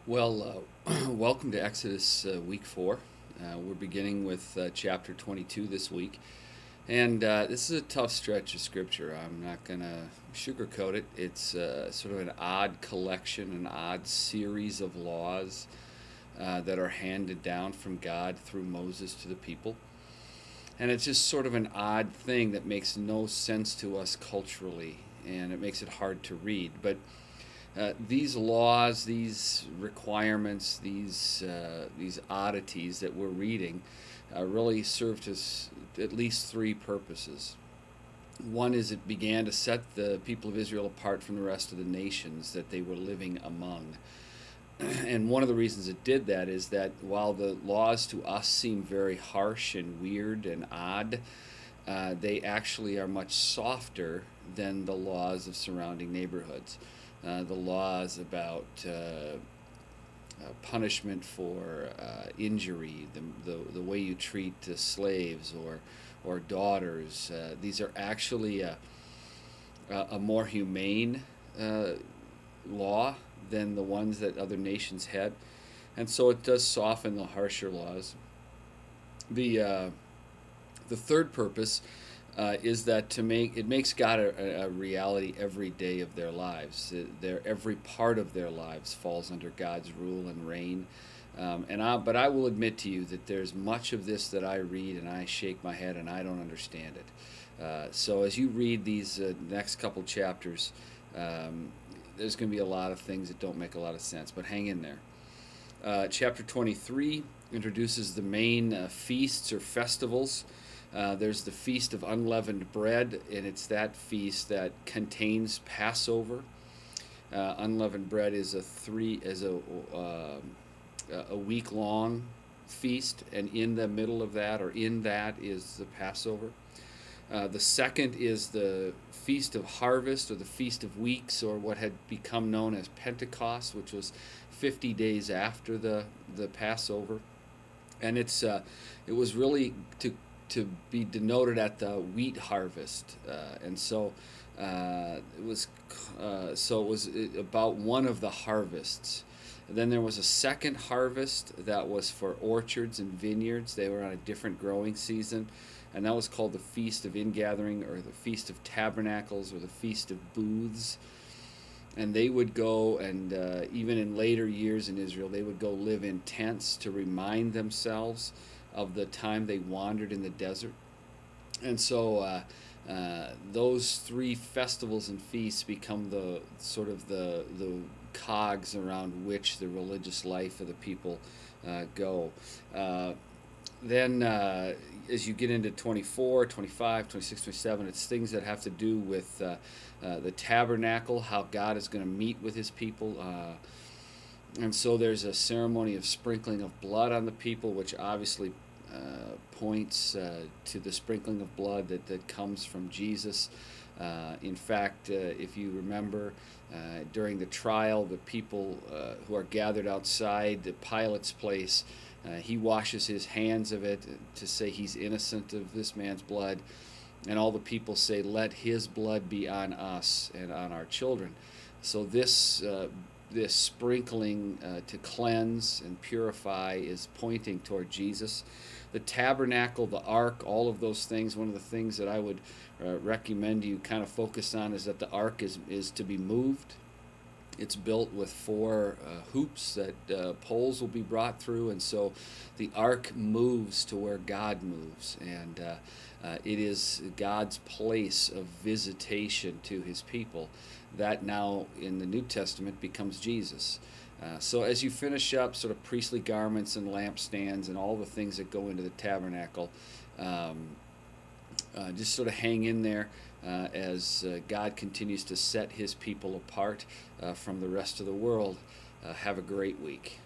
Well, welcome to Exodus week 4. We're beginning with chapter 22 this week. And this is a tough stretch of scripture. I'm not going to sugarcoat it. It's sort of an odd collection, an odd series of laws that are handed down from God through Moses to the people. And it's just sort of an odd thing that makes no sense to us culturally, and it makes it hard to read. But these laws, these requirements, these oddities that we're reading really serve to at least three purposes. One is it began to set the people of Israel apart from the rest of the nations that they were living among. And one of the reasons it did that is that while the laws to us seem very harsh and weird and odd, they actually are much softer than the laws of surrounding neighborhoods. The laws about punishment for injury, the way you treat slaves or daughters. These are actually a more humane law than the ones that other nations had, and so it does soften the harsher laws. The third purpose is that it makes God a reality every day of their lives. Every part of their lives falls under God's rule and reign. But I will admit to you that there's much of this that I read and I shake my head and I don't understand it. So as you read these next couple chapters, there's going to be a lot of things that don't make a lot of sense, but hang in there. Chapter 23 introduces the main feasts or festivals. There's the Feast of Unleavened Bread, and it's that feast that contains Passover. Unleavened bread is a week-long feast, and in the middle of that, or in that, is the Passover. The second is the Feast of Harvest, or the Feast of Weeks, or what had become known as Pentecost, which was 50 days after the Passover. And it was really to be denoted at the wheat harvest, and so it was about one of the harvests. And then there was a second harvest that was for orchards and vineyards. They were on a different growing season, and that was called the Feast of Ingathering, or the Feast of Tabernacles, or the Feast of Booths. And they would go, and even in later years in Israel, they would go live in tents to remind themselves of the time they wandered in the desert. And so those three festivals and feasts become the cogs around which the religious life of the people go. Then as you get into 24, 25, 26, 27, it's things that have to do with the tabernacle, how God is going to meet with his people. And so there's a ceremony of sprinkling of blood on the people, which obviously points to the sprinkling of blood that comes from Jesus. In fact, if you remember, during the trial, the people who are gathered outside the Pilate's place, he washes his hands of it to say he's innocent of this man's blood. And all the people say, "Let his blood be on us and on our children." So this sprinkling to cleanse and purify is pointing toward Jesus. The tabernacle, the ark, all of those things, one of the things that I would recommend you kind of focus on is that the ark is to be moved. It's built with 4 hoops that poles will be brought through, and so the ark moves to where God moves, and it is God's place of visitation to his people. That now in the New Testament becomes Jesus. So as you finish up sort of priestly garments and lampstands and all the things that go into the tabernacle, just sort of hang in there as God continues to set his people apart from the rest of the world. Have a great week.